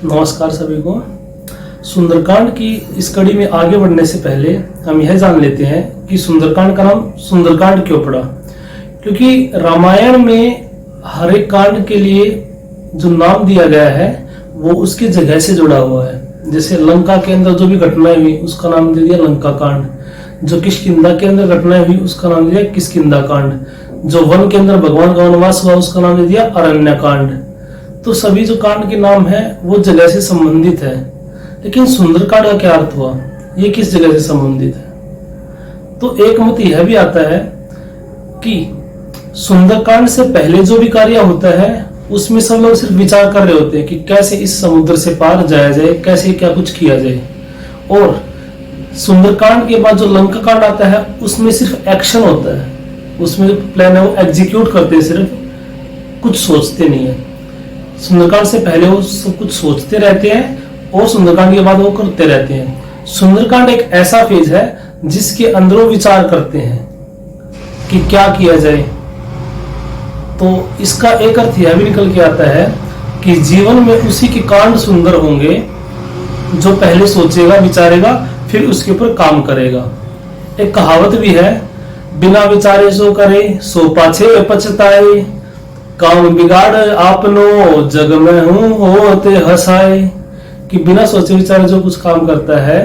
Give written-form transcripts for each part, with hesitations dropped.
नमस्कार सभी को। सुंदरकांड की इस कड़ी में आगे बढ़ने से पहले हम यह जान लेते हैं कि सुंदरकांड का नाम सुंदरकांड क्यों पड़ा। क्योंकि रामायण में हर एक कांड के लिए जो नाम दिया गया है वो उसकी जगह से जुड़ा हुआ है। जैसे लंका के अंदर जो भी घटनाएं हुई उसका नाम दे दिया लंका कांड, जो किष्किंधा के अंदर घटनाएं हुई उसका नाम दे दिया किष्किंधा कांड, जो वन के अंदर भगवान का वनवास हुआ उसका नाम दे दिया अरण्य कांड। तो सभी जो कांड के नाम है वो जगह से संबंधित है। लेकिन सुंदरकांड का क्या अर्थ हुआ, ये किस जगह से संबंधित है? तो एक मत यह भी आता है कि सुंदरकांड से पहले जो भी कार्य होता है उसमें सब लोग सिर्फ विचार कर रहे होते हैं कि कैसे इस समुद्र से पार जाया जाए, कैसे क्या कुछ किया जाए। और सुंदरकांड के बाद जो लंका कांड आता है उसमें सिर्फ एक्शन होता है, उसमें जो प्लान है वो एग्जीक्यूट करते हैं, सिर्फ कुछ सोचते नहीं है। सुंदरकांड से पहले वो सब कुछ सोचते रहते हैं और सुंदरकांड के बाद वो करते रहते हैं। सुंदरकांड एक ऐसा फेज है जिसके अंदर वो विचार करते हैं कि क्या किया जाए। तो इसका एक अर्थ यह भी निकल के आता है कि जीवन में उसी के कांड सुंदर होंगे जो पहले सोचेगा, विचारेगा, फिर उसके ऊपर काम करेगा। एक कहावत भी है, बिना विचारे सो करे सो पाछे पछताए, काम बिगाड़ आपनो जग में हूं होते हंसाए। कि बिना सोचे विचारे जो कुछ काम करता है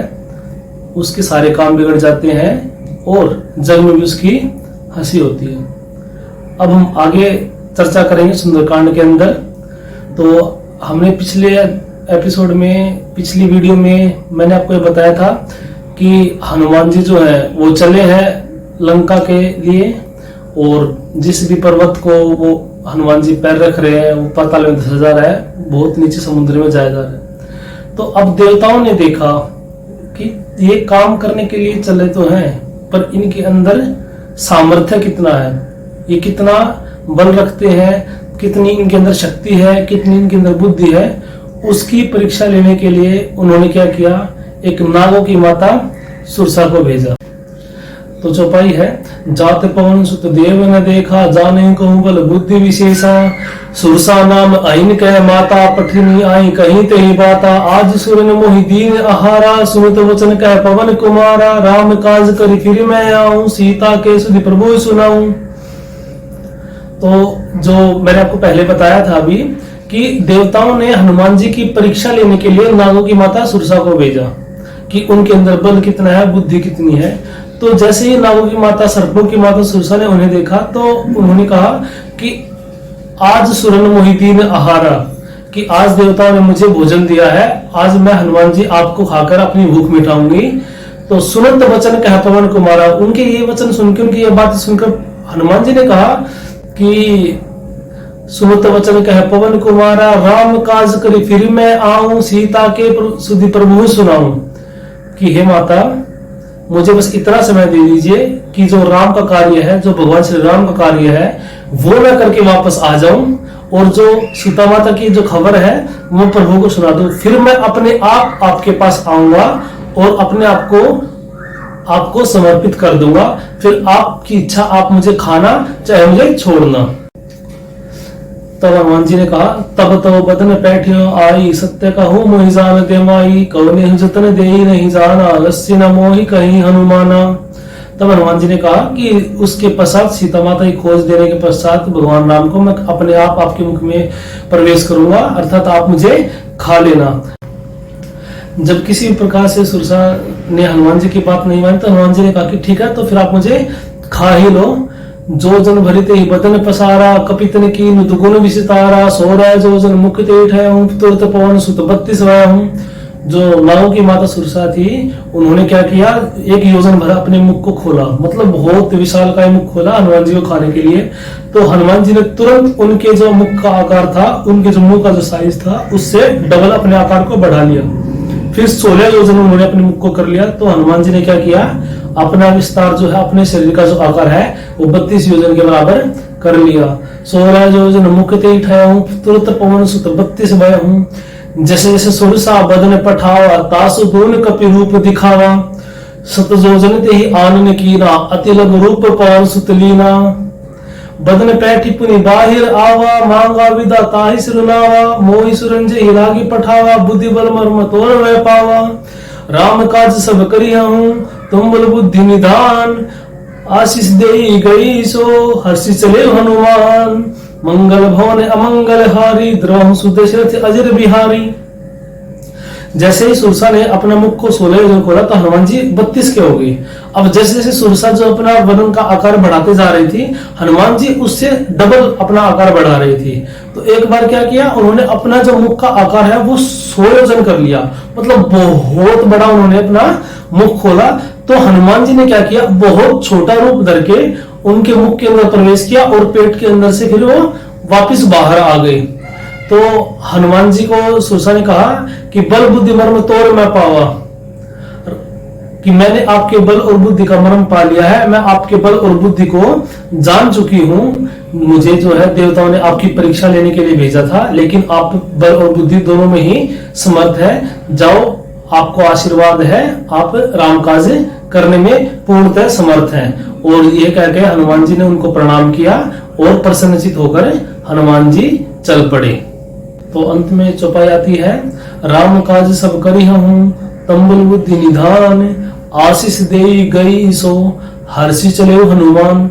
उसके सारे काम बिगड़ जाते हैं और जग में भी उसकी हंसी होती है। अब हम आगे चर्चा करेंगे सुंदरकांड के अंदर। तो हमने पिछले एपिसोड में, पिछली वीडियो में मैंने आपको ये बताया था कि हनुमान जी जो है वो चले हैं लंका के लिए, और जिस भी पर्वत को वो हनुमान जी पैर रख रहे हैं वो पाताल में धंसा जा रहा है, बहुत नीचे समुद्र में जाया जा रहा है। तो अब देवताओं ने देखा कि ये काम करने के लिए चले तो हैं, पर इनके अंदर सामर्थ्य कितना है, ये कितना बल रखते हैं, कितनी इनके अंदर शक्ति है, कितनी इनके अंदर बुद्धि है, उसकी परीक्षा लेने के लिए उन्होंने क्या किया, एक नागों की माता सुरसा को भेजा। तो चौपाई है, जात पवन सुत देव न देखा, जाने कहूं बल बुद्धि विशेषा, सुरसा नाम आइन कह माता, पठनी आई कहीं ते बाता, आज सुरन मोहि दीन आहारा, सुनत वचन कह पवन कुमारा, राम काज करी फिर मैं आऊं, सीता के सुधि प्रभु सुनाऊं। तो जो मैंने आपको पहले बताया था अभी कि देवताओं ने हनुमान जी की परीक्षा लेने के लिए नागों की माता सुरसा को भेजा कि उनके अंदर बल कितना है, बुद्धि कितनी है। तो जैसे ही नागों की माता, सर्पों की माता सुरसा ने उन्हें देखा तो उन्होंने कहा कि आज सुरन मोहि दीन आहारा, कि आज देवताओं ने मुझे भोजन दिया है, आज मैं हनुमान जी आपको खाकर अपनी भूख मिटाऊंगी। तो सुनत वचन कह पवन कुमारा, उनके ये वचन सुनकर, उनकी ये बात सुनकर हनुमान जी ने कहा कि सुनत वचन कह पवन कुमारा, राम काज करी फिर मैं आऊं, सीता के सुधि प्रभु सुनाऊं। कि हे माता, मुझे बस इतना समय दे दीजिए कि जो राम का कार्य है, जो भगवान श्री राम का कार्य है वो मैं करके वापस आ जाऊं, और जो सीता माता की जो खबर है वो प्रभु को सुना दूं। फिर मैं अपने आप आपके पास आऊंगा और अपने आप को आपको समर्पित कर दूंगा। फिर आपकी इच्छा, आप मुझे खाना चाहे मुझे छोड़ना। तब हनुमान जी ने कहा, तब तो बदन बैठियो आई, सत्य कहूँ मोहि जान दे माई, कौने जतन दे नहीं जाना, रस्सी न मोहि कहीं हनुमाना। तब हनुमान जी ने कहा कि उसके पश्चात, सीता माता की खोज देने के पश्चात भगवान राम को मैं अपने आप आपके मुख में प्रवेश करूंगा, अर्थात आप मुझे खा लेना। जब किसी प्रकार से सुरसा ने हनुमान जी की बात नहीं मानी तो हनुमान जी ने कहा कि ठीक है, तो फिर आप मुझे खा ही लो। जो जन भरिते ही बदन पसारा, कपितन की दुगुन विसितारा, सोरा जो जन मुख तेठ है हूं, तुरत पवन सुत 32 वाया हूं। जो नागों की माता सुरसा थी उन्होंने क्या किया, एक योजन भरा अपने मुख को खोला, मतलब बहुत विशाल का मुख खोला हनुमान जी को खाने के लिए। तो हनुमान जी ने तुरंत उनके जो मुख का आकार था, उनके जो मुंह का जो साइज था उससे डबल अपने आकार को बढ़ा लिया। फिर 16 योजन उन्होंने अपने मुख को कर लिया। तो हनुमान जी ने क्या किया, अपना विस्तार जो है, अपने शरीर का जो आकार है वो 32 योजन के बराबर कर लिया। 16 योजन मुख ते उठाया हूं, तुरंत पवन सुत 32 भय हूं। जैसे जैसे सुरसा बदन पठावा, तासु गुण कपि रूप दिखावा, सत योजन ते ही आनन कीना, अति लघु रूप पवन सुत लीना। बदन पैठी पुनि बाहिर आवा, मांगा विदा ताहि सिरुनावा, मोहि सुरंजे हिलागी पठावा, बुद्धि बल मर्म तोर वह पावा, राम काज सब करिया हूँ, तुम बल बुद्धि निधान, आशीष दे गई सो हर्षि चले हनुमान, मंगल भवन अमंगल हारी, द्रोह सुदशरथ अजर बिहारी। जैसे ही सुरसा ने अपना मुख को 16 योजन खोला तो हनुमान जी 32 के हो गए। अब जैसे जैसे सुरसा जो अपना वजन का आकार बढ़ाते जा रही थी, हनुमान जी उससे डबल अपना आकार बढ़ा रही थी। तो एक बार क्या किया, उन्होंने अपना जो मुख का आकार है वो 100 योजन कर लिया, मतलब बहुत बड़ा उन्होंने अपना मुख खोला। तो हनुमान जी ने क्या किया, बहुत छोटा रूप धर के उनके मुख के अंदर प्रवेश किया और पेट के अंदर से फिर वो वापिस बाहर आ गए। तो हनुमान जी को सुरसा ने कहा कि बल बुद्धि मर्म तोड़ मैं पावा, कि मैंने आपके बल और बुद्धि का मर्म पा लिया है, मैं आपके बल और बुद्धि को जान चुकी हूँ। मुझे जो है देवताओं ने आपकी परीक्षा लेने के लिए भेजा था, लेकिन आप बल और बुद्धि दोनों में ही समर्थ है। जाओ, आपको आशीर्वाद है, आप रामकाज करने में पूर्णतः समर्थ हैं। और ये कहकर हनुमान जी ने उनको प्रणाम किया और प्रसन्नचित होकर हनुमान जी चल पड़े। तो अंत में चौपाई आती है, राम काज सब करिया हूँ, तंबल बुद्धि निधान, आशीष दे गई सो हर्षि चले हनुमान।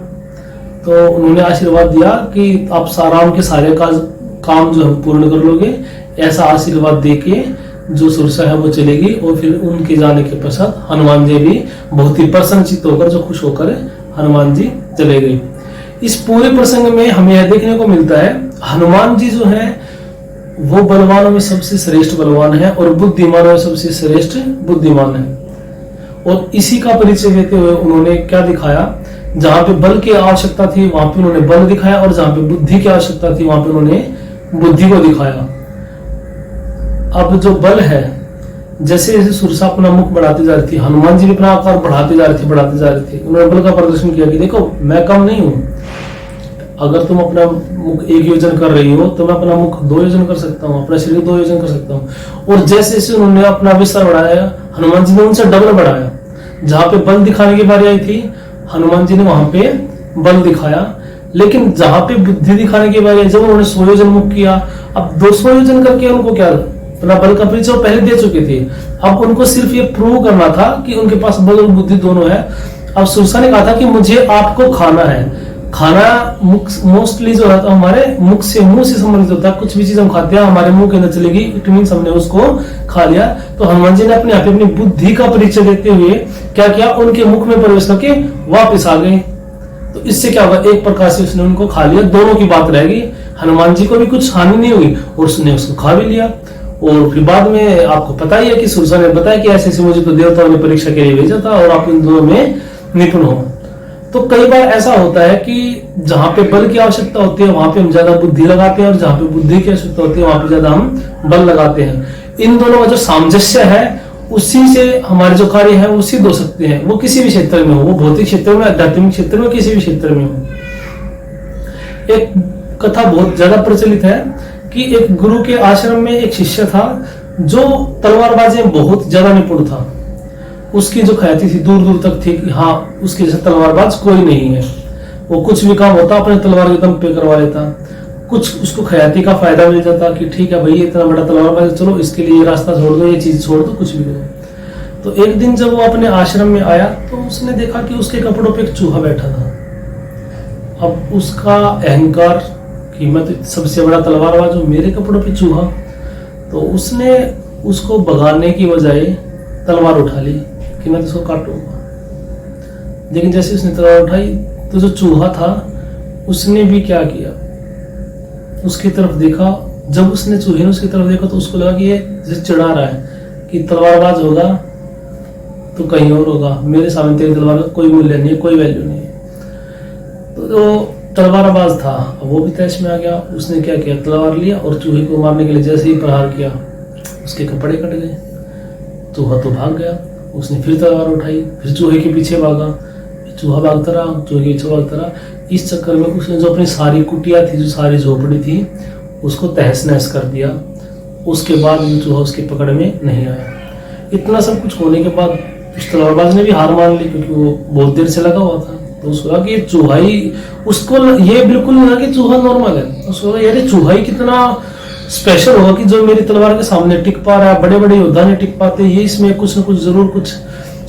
तो उन्होंने आशीर्वाद दिया कि आप राम के सारे काम जो है पूर्ण कर लोगे, ऐसा आशीर्वाद देके जो सुरसा है वो चलेगी। और फिर उनके जाने के पश्चात हनुमान जी भी बहुत ही प्रसन्नचित होकर, जो खुश होकर हनुमान जी चले गए। इस पूरे प्रसंग में हमें यह देखने को मिलता है, हनुमान जी जो है वो बलवानों में सबसे श्रेष्ठ बलवान है और बुद्धिमानों में सबसे श्रेष्ठ बुद्धिमान है। और इसी का परिचय देते हुए उन्होंने क्या दिखाया, जहां पे बल की आवश्यकता थी वहां पे उन्होंने बल दिखाया, और जहां पे बुद्धि की आवश्यकता थी वहां पे उन्होंने बुद्धि को दिखाया। अब जो बल है, जैसे जैसे सुरसा अपना मुख बढ़ाती जा रही थी, हनुमान जी भी अपना आकार बढ़ाते जा रहे थे। उन्होंने बल का प्रदर्शन किया कि देखो मैं कम नहीं हूं, अगर तुम अपना मुख 1 योजन कर रही हो तो मैं अपना मुख 2 योजन कर सकता हूँ, अपना शरीर 2 योजन कर सकता हूँ। और जैसे जैसे उन्होंने अपना विस्तार बढ़ाया, हनुमान जी ने उनसे डबल बढ़ाया। जहां पे बल दिखाने की बारी आई थी, हनुमान जी ने वहां पे बल दिखाया, लेकिन जहां पे बुद्धि दिखाने की बारी आई, जब उन्होंने 100 योजन मुख किया, अब 200 योजन करके उनको क्या अपना बल का परिचय पहले दे चुके थे। अब उनको सिर्फ ये प्रूव करना था कि उनके पास बल और बुद्धि दोनों है। अब सुरसा ने कहा था कि मुझे आपको खाना है। खाना मोस्टली जो है तो हमारे मुख से, मुंह से संबंधित होता है। कुछ भी चीज हम खाते हैं हमारे मुंह के अंदर चलेगी, इट मींस हमने उसको खा लिया। तो हनुमान जी ने अपने आप अपनी बुद्धि का परिचय देते हुए क्या किया, उनके मुख में प्रवेश करके वापस आ गए। तो इससे क्या होगा, एक प्रकार से उसने उनको खा लिया, दोनों की बात रहेगी। हनुमान जी को भी कुछ हानि नहीं हुई और उसने उसको खा भी लिया। और फिर बाद में आपको पता ही है कि सुरसा ने बताया कि ऐसे ऐसे मुझे तो देवताओं ने परीक्षा के लिए भेजा था और आप इन दोनों में निपुण हो। तो कई बार ऐसा होता है कि जहां पे बल की आवश्यकता होती है वहां पे हम ज्यादा बुद्धि लगाते हैं, और जहां पे बुद्धि की आवश्यकता होती है वहां पे ज्यादा हम बल लगाते हैं। इन दोनों का जो सामंजस्य है उसी से हमारे जो कार्य है वो सिद्ध हो सकते हैं, वो किसी भी क्षेत्र में हो, वो भौतिक क्षेत्र में, आध्यात्मिक क्षेत्र में, किसी भी क्षेत्र में हो। एक कथा बहुत ज्यादा प्रचलित है कि एक गुरु के आश्रम में एक शिष्य था जो तलवारबाजी में बहुत ज्यादा निपुण था। उसकी जो ख्याति थी दूर दूर तक थी कि हाँ उसके जैसा तलवारबाज कोई नहीं है। वो कुछ भी काम होता अपने तलवार के दम पे करवा लेता। कुछ उसको ख्याति का फायदा मिल जाता कि ठीक है भाई इतना बड़ा तलवारबाज, चलो इसके लिए रास्ता छोड़ दो, ये चीज छोड़ दो, कुछ भी करो। तो एक दिन जब वो अपने आश्रम में आया तो उसने देखा कि उसके कपड़ों पे एक चूहा बैठा था। अब उसका अहंकार कि मैं तो सबसे बड़ा तलवारबाज हूँ, मेरे कपड़ों पे चूहा। तो उसने उसको भगाने की बजाय तलवार उठा ली कि मैं तो उसको काटूंगा। लेकिन जैसे उसने तलवार उठाई तो जो चूहा था उसने भी क्या किया, उसकी तरफ देखा। जब उसने चूहे ने उसकी तरफ देखा तो उसको लगा कि ये जैसे चिढ़ा रहा है कि तलवारबाज होगा तो कहीं और होगा, मेरे सामने तेरी तलवार का कोई मूल्य नहीं है, कोई वैल्यू नहीं है। तो जो तलवारबाज था वो भी तैश में आ गया। उसने क्या किया, तलवार लिया और चूहे को मारने के लिए जैसे ही प्रहार किया उसके कपड़े कट गए। चूहा तो भाग गया। उसने फिर तलवार उठाई, फिर चूहे के पीछे भागा, चूहा भागता रहा, चूहे के पीछे भागता रहा। इस चक्कर में उसने जो अपनी सारी कुटिया थी, जो सारी झोपड़ी थी, उसको तहस नहस कर दिया। उसके बाद चूहा उसके पकड़ में नहीं आया। इतना सब कुछ होने के बाद उस तलवारबाज ने भी हार मान ली, क्योंकि वो बहुत देर से लगा हुआ था। तो उसको लगा कि ये चूहा ही, उसको ये बिल्कुल नहीं लगा कि चूहा नॉर्मल है। उसको लगा यार चूहा ही कितना स्पेशल होगा कि जो मेरी तलवार के सामने टिक पा रहा है, बड़े बड़े योद्धा नहीं टिक पाते, ये इसमें कुछ न कुछ जरूर कुछ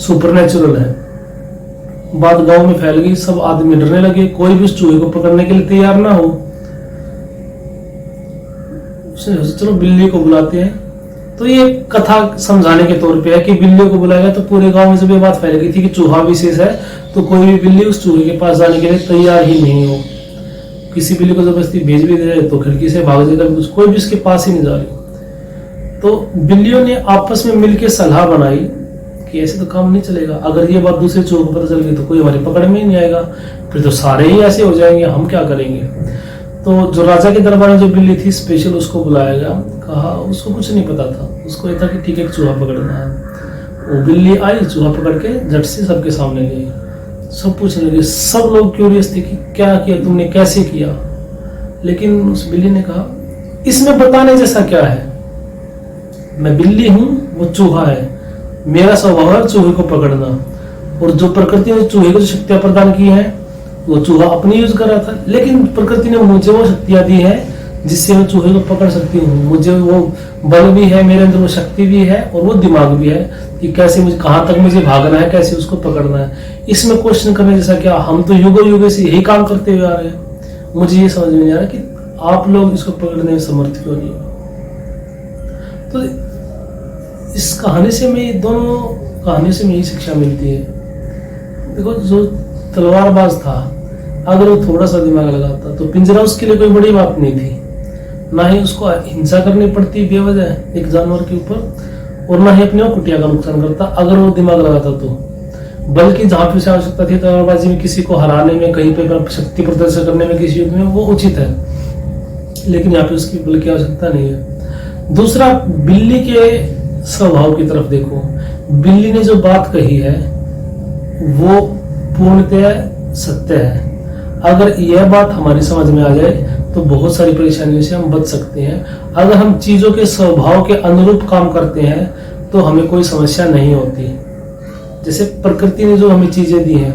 सुपरनेचुरल है। बात गांव में फैल गई, सब आदमी डरने लगे, कोई भी उस चूहे को पकड़ने के लिए तैयार ना हो। उसने चलो बिल्ली को बुलाते हैं। तो ये कथा समझाने के तौर पे है कि बिल्ली को बुलाएगा तो पूरे गांव में जब ये बात फैल गई थी कि चूहा विशेष है, तो कोई भी बिल्ली उस चूहे के पास जाने के लिए तैयार ही नहीं हो। किसी बिल्ली को जबरदस्ती भेज भी दे तो खिड़की से भाग जाएगा, कोई भी उसके पास ही नहीं जा रही। तो बिल्लियों ने आपस में मिलकर सलाह बनाई कि ऐसे तो काम नहीं चलेगा, अगर ये बात दूसरे चोर को पता चल गई तो कोई हमारी पकड़ में ही नहीं आएगा, फिर तो सारे ही ऐसे हो जाएंगे, हम क्या करेंगे। तो जो राजा के दरबार में जो बिल्ली थी स्पेशल उसको बुलाया गया, कहा उसको कुछ नहीं पता था, उसको ये था कि ठीक है चूहा पकड़ना है। वो बिल्ली आई, चूहा पकड़ के झट से सबके सामने ले गई। सब पूछने लगे, सब लोग क्यूरियस थे कि क्या किया तुमने, कैसे किया। लेकिन उस बिल्ली ने कहा इसमें बताने जैसा क्या है, मैं बिल्ली हूं, वो चूहा है, मेरा स्वभाव है चूहे को पकड़ना, और जो प्रकृति ने चूहे को जो शक्तियां प्रदान की हैं वो चूहा अपनी यूज कर रहा था, लेकिन प्रकृति ने मुझे वो शक्तियां दी है जिससे मैं चूहे को पकड़ सकती हूँ। मुझे वो बल भी है, मेरे अंदर वो शक्ति भी है और वो दिमाग भी है कि कैसे मुझे, कहाँ तक मुझे भागना है, कैसे उसको पकड़ना है। इसमें क्वेश्चन करने जैसा क्या, हम तो युगों युगों से यही काम करते हुए आ रहे हैं। मुझे ये समझ में नहीं आ रहा कि आप लोग इसको पकड़ने में समर्थ क्यों नहीं हो। तो इस कहानी से मैं, दोनों कहानी से मुझे शिक्षा मिलती है। देखो जो तलवारबाज था, अगर वो थोड़ा सा दिमाग लगाता तो पिंजरा उसके लिए कोई बड़ी बात नहीं थी, ना ही उसको हिंसा करनी पड़ती बेवजह एक जानवर के ऊपर, और ना ही अपने कुटिया का नुकसान करता अगर वो दिमाग लगाता तो। बल्कि जहां पे उसे आवश्यकता थी तलवारबाजी में, किसी को हराने में, कहीं पे शक्ति प्रदर्शन करने में, किसी युद्ध में, वो उचित है, लेकिन यहाँ पे उसकी बल की आवश्यकता नहीं है। दूसरा, बिल्ली के स्वभाव की तरफ देखो। बिल्ली ने जो बात कही है वो पूर्णतः सत्य है। अगर यह बात हमारी समझ में आ जाए तो बहुत सारी परेशानियों से हम बच सकते हैं। अगर हम चीजों के स्वभाव के अनुरूप काम करते हैं तो हमें कोई समस्या नहीं होती। जैसे प्रकृति ने जो हमें चीजें दी हैं,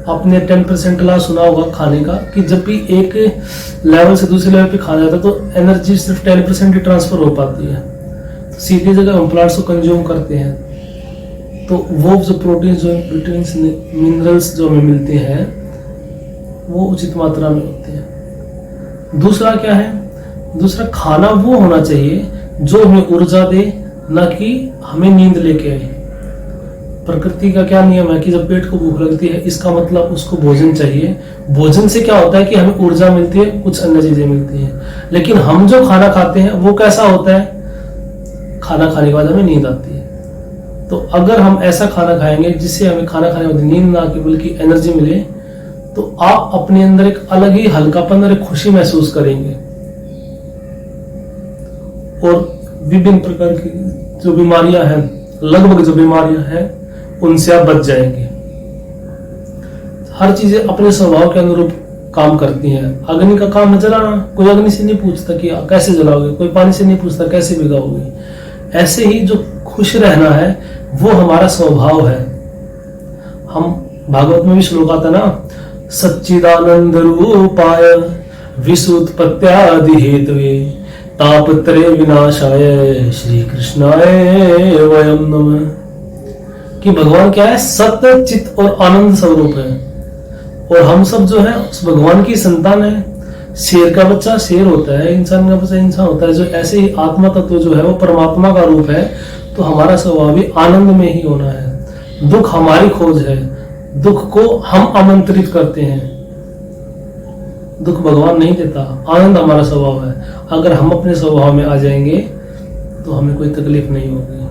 आपने 10% ला सुना होगा खाने का, कि जब भी एक लेवल से दूसरे लेवल पे खाना जाता है तो एनर्जी सिर्फ 10% ही ट्रांसफर हो पाती है। तो सीधी जगह हम प्लांट्स को कंज्यूम करते हैं तो वो जो प्रोटीन, जो विटामिन्स, मिनरल्स जो हमें मिलते हैं वो उचित मात्रा में होते हैं। दूसरा क्या है, दूसरा खाना वो होना चाहिए जो हमें ऊर्जा दे, ना कि हमें नींद लेके आए। प्रकृति का क्या नियम है कि जब पेट को भूख लगती है इसका मतलब उसको भोजन चाहिए। भोजन से क्या होता है कि हमें ऊर्जा मिलती है, कुछ अन्य चीजें मिलती हैं। लेकिन हम जो खाना खाते हैं वो कैसा होता है, खाना खाने के बाद हमें नींद आती है। तो अगर हम ऐसा खाना खाएंगे जिससे हमें खाना खाने के बाद नींद ना आके बल्कि एनर्जी मिले, तो आप अपने अंदर एक अलग ही हल्कापन और एक खुशी महसूस करेंगे और विभिन्न प्रकार की जो बीमारियां हैं, लगभग जो बीमारियां हैं उनसे आप बच जाएंगे। हर चीजें अपने स्वभाव के अनुरूप काम करती हैं। अग्नि का काम है जलाना, कोई अग्नि से नहीं पूछता कि कैसे जलाओगे, कोई पानी से नहीं पूछता कैसे भिगाओगे। ऐसे ही जो खुश रहना है वो हमारा स्वभाव है। हम भागवत में भी श्लोक आता ना, सच्चिदानंद रूपाय विसुत्पत्त्यादि हेतवे तापत्रय विनाशाय श्री कृष्णाय वयम नमः। कि भगवान क्या है, सत्य, चित्त और आनंद स्वरूप है, और हम सब जो है उस भगवान की संतान है। शेर का बच्चा शेर होता है, इंसान का बच्चा इंसान होता है। जो ऐसे ही आत्मा तत्व जो है वो परमात्मा का रूप है। तो हमारा स्वभाव भी आनंद में ही होना है। दुख हमारी खोज है, दुख को हम आमंत्रित करते हैं, दुख भगवान नहीं देता। आनंद हमारा स्वभाव है। अगर हम अपने स्वभाव में आ जाएंगे तो हमें कोई तकलीफ नहीं होगी।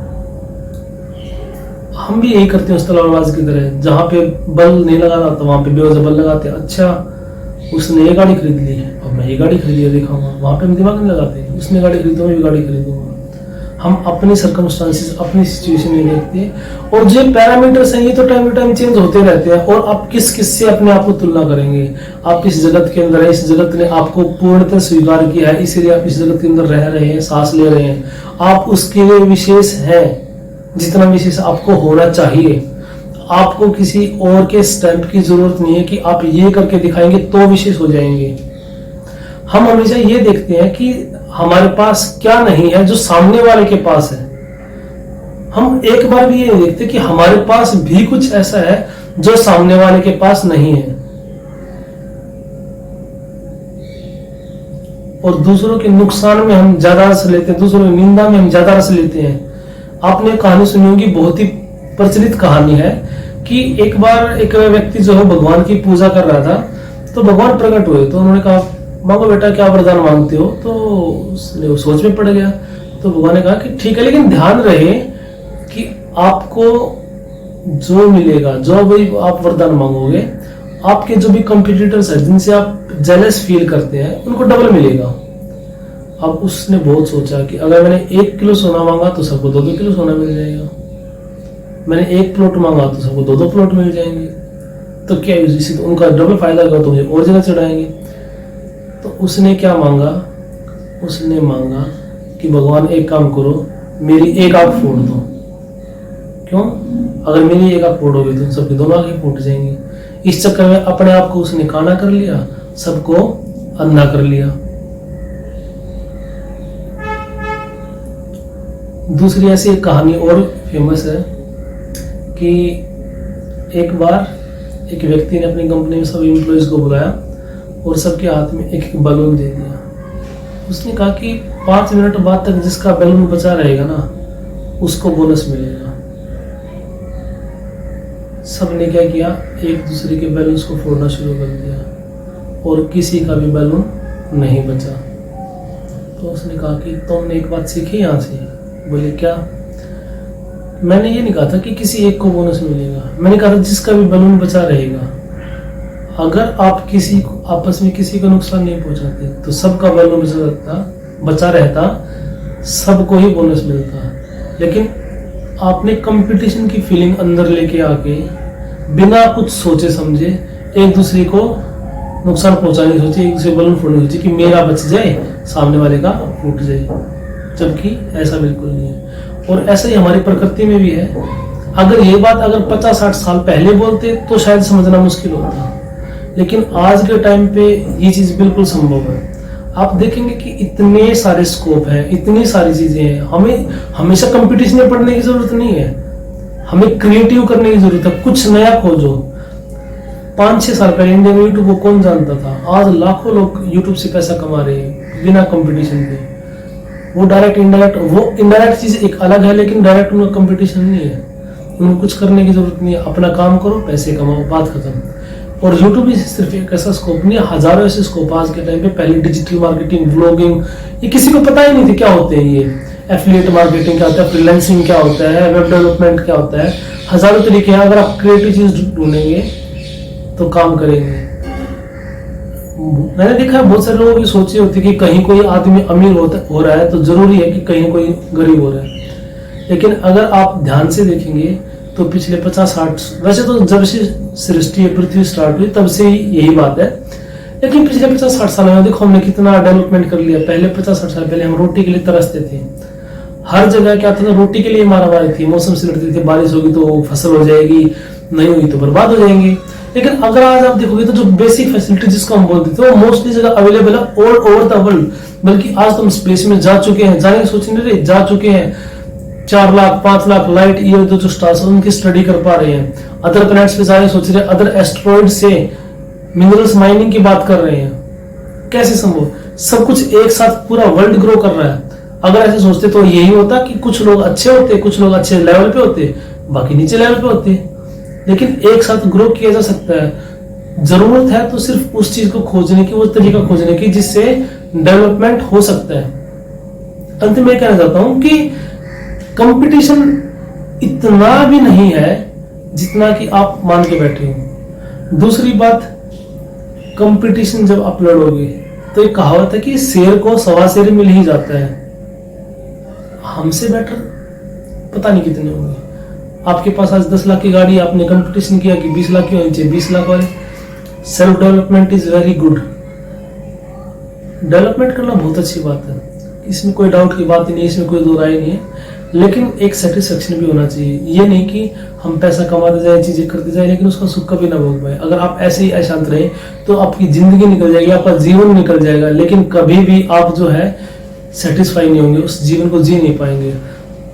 हम भी यही करते हैं उस तलवारबाज की तरह, जहां पे बल नहीं लगाना तो वहां पे बेवजह बल लगाते हैं। अच्छा उसने ये गाड़ी खरीद ली है और मैं ये गाड़ी खरीदी दिखाऊंगा, वहां पे हम दिमाग नहीं लगाते। उसने गाड़ी खरीदी तो मैं भी गाड़ी खरीदूंगा। हम अपनी सर्कमस्टांसेस, अपनी सिचुएशन में देखते हैं, और जो पैरामीटर्स हैं ये तो टाइम टू टाइम चेंज होते रहते हैं। और आप किस से अपने आप को तुलना करेंगे। आप इस जगत के अंदर है, इस जगत ने आपको पूर्णतः स्वीकार किया है, इसीलिए आप इस जगत के अंदर रह रहे हैं, सांस ले रहे हैं। आप उसके लिए विशेष हैं जितना विशेष आपको होना चाहिए। आपको किसी और के स्टैंप की जरूरत नहीं है कि आप ये करके दिखाएंगे तो विशेष हो जाएंगे। हम हमेशा ये देखते हैं कि हमारे पास क्या नहीं है जो सामने वाले के पास है। हम एक बार भी ये नहीं देखते कि हमारे पास भी कुछ ऐसा है जो सामने वाले के पास नहीं है। और दूसरों के नुकसान में हम ज्यादा रस लेते हैं, दूसरों की निंदा में हम ज्यादा रस लेते हैं। आपने कहानी सुनी होगी, बहुत ही प्रचलित कहानी है कि एक बार एक व्यक्ति जो है भगवान की पूजा कर रहा था, तो भगवान प्रकट हुए। तो उन्होंने कहा, मांगो बेटा, क्या वरदान मांगते हो? तो उसने सोच में पड़ गया। तो भगवान ने कहा कि ठीक है, लेकिन ध्यान रहे कि आपको जो मिलेगा, जो भी आप वरदान मांगोगे, आपके जो भी कॉम्पिटिटर्स है जिनसे आप जेलस फील करते हैं, उनको डबल मिलेगा। अब उसने बहुत सोचा कि अगर मैंने 1 किलो सोना मांगा तो सबको 2-2 किलो सोना मिल जाएगा, मैंने 1 प्लॉट मांगा तो सबको 2-2 प्लॉट मिल जाएंगे, तो क्या इसी तो उनका डबल फायदा होगा, तो मुझे और जगह चढ़ाएंगे। तो उसने क्या मांगा? उसने मांगा कि भगवान एक काम करो, मेरी एक आंख फोड़ दो। क्यों? अगर मेरी एक आंख फोड़ोगे तो सबकी दोनों आंखें फूट जाएंगी। इस चक्कर में अपने आप को उसने काना कर लिया, सबको अंधा कर लिया। दूसरी ऐसी एक कहानी और फेमस है कि एक बार एक व्यक्ति ने अपनी कंपनी में सब एम्प्लॉयज को बुलाया और सबके हाथ में एक एक बैलून दे दिया। उसने कहा कि 5 मिनट बाद तक जिसका बैलून बचा रहेगा ना, उसको बोनस मिलेगा। सबने क्या किया? एक दूसरे के बैलून्स को फोड़ना शुरू कर दिया और किसी का भी बैलून नहीं बचा। तो उसने कहा कि तुमने एक बात सीखी यहाँ से? बोले क्या? मैंने ये नहीं कहा था कि किसी एक को बोनस मिलेगा, मैंने कहा था जिसका भी बैलून बचा रहेगा। अगर आप किसी को आपस में किसी को नुकसान नहीं पहुंचाते तो सबका बैलून बचा रहता, सबको ही बोनस मिलता। लेकिन आपने कंपटीशन की फीलिंग अंदर लेके आके बिना कुछ सोचे समझे एक दूसरे को नुकसान पहुंचाने सोचे, एक दूसरे बैलून फोड़ने सोचे कि मेरा बच जाए, सामने वाले का फूट जाए, जबकि ऐसा बिल्कुल नहीं है। और ऐसा ही हमारी प्रकृति में भी है। अगर ये बात अगर 50-60 साल पहले बोलते तो शायद समझना मुश्किल होता, लेकिन आज के टाइम पे ये चीज बिल्कुल संभव है। आप देखेंगे कि इतने सारे स्कोप हैं, इतनी सारी चीजें हैं। हमें हमेशा कंपटीशन में पढ़ने की जरूरत नहीं है, हमें क्रिएटिव करने की जरूरत है। कुछ नया खोजो। 5-6 साल पहले इंडिया में यूट्यूब को कौन जानता था? आज लाखों लोग यूट्यूब से पैसा कमा रहे हैं बिना कंपटीशन के। वो डायरेक्ट इनडायरेक्ट, वो इनडायरेक्ट चीज एक अलग है, लेकिन डायरेक्ट उनका कंपटीशन नहीं है। उनको कुछ करने की जरूरत नहीं है, अपना काम करो, पैसे कमाओ, बात खत्म। और यूट्यूब ही सिर्फ एक ऐसा स्कोप नहीं है, हजारों ऐसे स्कोप आज के टाइम पे। पहले डिजिटल मार्केटिंग, ब्लॉगिंग, ये किसी को पता ही नहीं थी क्या होते हैं। ये एफिलिएट मार्केटिंग क्या होता है, फ्रीलांसिंग क्या होता है, वेब डेवलपमेंट क्या होता है, हजारों तरीके हैं। अगर आप क्रिएटिव चीज ढूंढेंगे तो काम करेंगे। मैंने देखा है बहुत सारे लोगों की सोच ये होती है कि कहीं कोई आदमी अमीर हो रहा है तो जरूरी है कि कहीं कोई गरीब हो रहा है। लेकिन अगर आप ध्यान से देखेंगे तो पिछले 50-60, वैसे तो जब से सृष्टि पृथ्वी स्टार्ट हुई तब से ही यही बात है, लेकिन पिछले 50-60 साल में देखो हमने कितना डेवलपमेंट कर लिया। पहले 50-60 साल पहले हम रोटी के लिए तरसते थे। हर जगह क्या था, रोटी के लिए मारामारी थी, मौसम से लड़ते थे, बारिश होगी तो फसल हो जाएगी, नहीं हुई तो बर्बाद हो जाएंगे। लेकिन अगर आज आप देखोगे तो जो बेसिक फैसिलिटी जिसको हम बोलते थे वो मोस्टली जगह अवेलेबल है ऑल ओवर द वर्ल्ड। बल्कि आज तो हम स्पेस में जा चुके हैं, जाने की सोच नहीं रहे, जा चुके हैं। 4 लाख 5 लाख लाइट ईयर जो स्टार्स हैं उनकी स्टडी कर पा रहे हैं। अदर प्लैनेट्स पे जाने सोच रहे हैं, अदर एस्ट्रॉइड से मिनरल्स माइनिंग की बात कर रहे हैं। कैसे संभव? सब कुछ एक साथ पूरा वर्ल्ड ग्रो कर रहा है। अगर ऐसे सोचते तो यही होता कि कुछ लोग अच्छे होते, कुछ लोग अच्छे लेवल पे होते, बाकी नीचे लेवल पे होते। लेकिन एक साथ ग्रो किया जा सकता है। जरूरत है तो सिर्फ उस चीज को खोजने की, वो तरीका खोजने की जिससे डेवलपमेंट हो सकता है। अंत में कहना चाहता हूं कि कंपटीशन इतना भी नहीं है जितना कि आप मान के बैठे हो। दूसरी बात, कंपटीशन जब आप लड़ोगे तो एक कहावत है कि शेर को सवा शेर मिल ही जाता है। हमसे बेटर पता नहीं कितने होंगे। आपके पास आज 10 लाख की गाड़ी, आपने कंपटीशन किया कि 20 लाख की होनी चाहिए, 20 लाख वाले। Self development is very good. Development करना बहुत अच्छी बात है, इसमें कोई डाउट की बात नहीं है, इसमें कोई दो राय नहीं है। लेकिन एक सेटिस्फेक्शन भी होना चाहिए। ये नहीं कि हम पैसा कमाते जाए, चीजें करते जाए, लेकिन उसका सुख कभी ना भोग पाए। अगर आप ऐसे ही अशांत रहे तो आपकी जिंदगी निकल जाएगी, आपका जीवन निकल जाएगा, लेकिन कभी भी आप जो है सेटिस्फाई नहीं होंगे, उस जीवन को जी नहीं पाएंगे।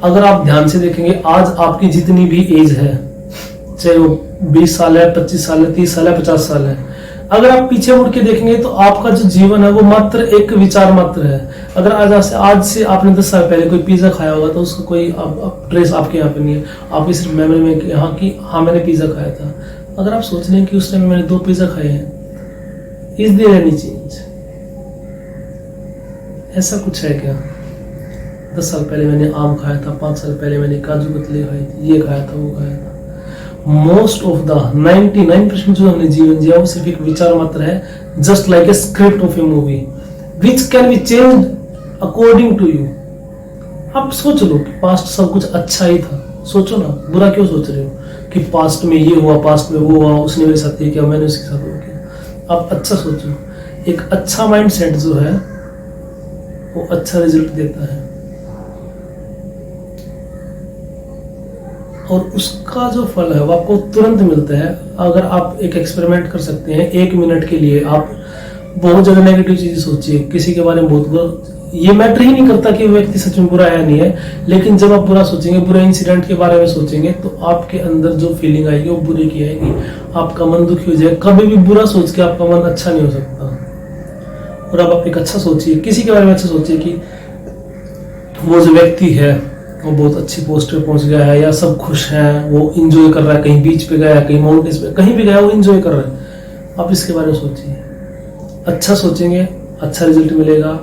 अगर आप ध्यान से देखेंगे, आज आपकी जितनी भी एज है, चाहे वो 20 साल है, 25 साल है, 30 साल है, 50 साल है, अगर आप पीछे मुड़ के देखेंगे तो आपका जो जीवन है वो मात्र एक विचार मात्र है। अगर आज से आपने 10 साल पहले कोई पिज्जा खाया होगा तो उसका कोई ट्रेस आपके यहाँ पे नहीं है, आपकी सिर्फ मेमोरी में यहाँ की हाँ मैंने पिज्जा खाया था। अगर आप सोच लें कि उस टाइम मैंने 2 पिज्जा खाए हैं, इज देयर एनी चेंज? ऐसा कुछ है क्या? 10 साल पहले मैंने आम खाया था, 5 साल पहले मैंने काजू कतली खाई थी, ये खाया था, वो खाया था। मोस्ट ऑफ द 99% जो हमने जीवन जिया वो सिर्फ एक विचार मात्र है, just like a script of a movie which can be change according to you. आप सोच लो कि पास्ट सब कुछ अच्छा ही था, सोचो ना, बुरा क्यों सोच रहे हो कि पास्ट में ये हुआ, पास्ट में वो हुआ, उसने मेरे साथ ये किया, मैंने उसके साथ वो किया। आप अच्छा सोचो। एक अच्छा माइंड सेट जो है वो अच्छा रिजल्ट देता है, और उसका जो फल है वो आपको तुरंत मिलता है। अगर आप एक एक्सपेरिमेंट कर सकते हैं, 1 मिनट के लिए आप बहुत ज्यादा नेगेटिव चीजें सोचिए, किसी के बारे में बहुत बुरा, ये मैटर ही नहीं करता कि वो व्यक्ति सच में बुरा है नहीं है, लेकिन जब आप बुरा सोचेंगे, बुरे इंसिडेंट के बारे में सोचेंगे, तो आपके अंदर जो फीलिंग आएगी वो बुरे की आएगी, आपका मन दुखी हो जाएगा। कभी भी बुरा सोच के आपका मन अच्छा नहीं हो सकता। और अब आप एक अच्छा सोचिए, किसी के बारे में अच्छा सोचिए कि वो जो व्यक्ति है वो बहुत अच्छी पोस्ट पे पहुंच गया है, या सब खुश हैं, वो इंजॉय कर रहा है, कहीं बीच पे गया है, कहीं माउंटेन्स पे, कहीं भी गया वो इंजॉय कर रहा है। आप इसके बारे में सोचिए, अच्छा सोचेंगे अच्छा रिजल्ट मिलेगा।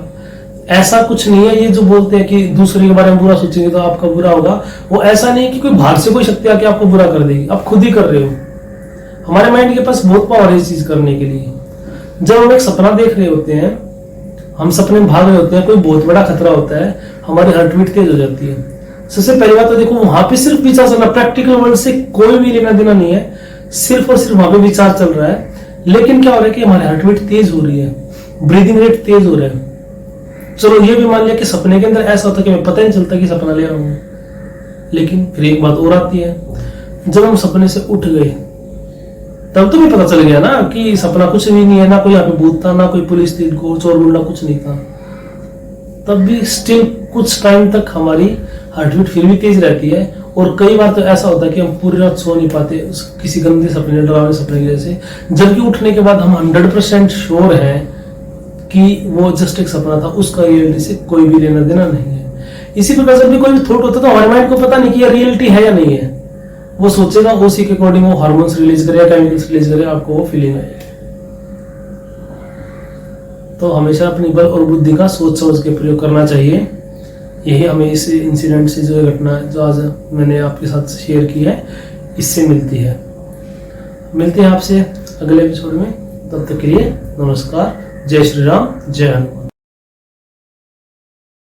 ऐसा कुछ नहीं है ये जो बोलते हैं कि दूसरे के बारे में बुरा सोचेंगे तो आपका बुरा होगा, वो ऐसा नहीं है कि कोई बाहर से कोई शक्ति आके आपको बुरा कर देगी, आप खुद ही कर रहे हो। हमारे माइंड के पास बहुत पावर है इस चीज करने के लिए। जब हम एक सपना देख रहे होते हैं, हम सपने में भाग रहे होते हैं, कोई बहुत बड़ा खतरा होता है, हमारी हार्ट बीट तेज हो जाती है। सबसे पहली बात तो देखो, वहां पे सिर्फ विचार चल रहा है, प्रैक्टिकल वर्ल्ड से कोई भी लेना देना नहीं है, सिर्फ और सिर्फ वहां पे विचार चल रहा है। लेकिन क्या हो रहा है कि हमारी हार्ट बीट तेज हो रही है, ब्रीदिंग रेट तेज हो रहा है। चलो ये भी मान लिया कि सपने के अंदर ऐसा होता है कि मैं पता ही नहीं चलता कि सपना ले रहा हूं, लेकिन फिर एक बात और आती है, जब हम सपने से उठ गए तब तो भी पता चल गया ना कि सपना कुछ भी नहीं है, ना कोई यहाँ पे भूत था, ना कोई पुलिस थी, चोर गुंडा कुछ नहीं था। तब भी स्टिल कुछ टाइम तक हमारी हार्ट बीट फिर भी तेज रहती है, और कई बार तो ऐसा होता है कि हम पूरी रात सो नहीं पाते किसी गंदे सपने, डरावने सपने की वजह से, जबकि उठने के बाद हम 100% श्योर हैं कि वो जस्ट एक सपना था, उसका रियलिटी से कोई भी लेना देना नहीं है। इसी प्रकार जब भी कोई भी थॉट होता है तो हमारे माइंड को पता नहीं कि ये रियलिटी है या नहीं है, वो सोचेगा, उसी के अकॉर्डिंग वो हार्मोन्स रिलीज करे या केमिकल्स रिलीज करे, आपको वो फीलिंग आएगी। तो हमेशा अपनी बल और बुद्धि का सोच समझ के प्रयोग करना चाहिए। यही हमें इस इंसिडेंट से जो घटना जो आज मैंने आपके साथ शेयर की है इससे मिलती है। मिलते हैं आपसे अगले एपिसोड में, तब तक के लिए नमस्कार, जय श्री राम, जय हनुमान।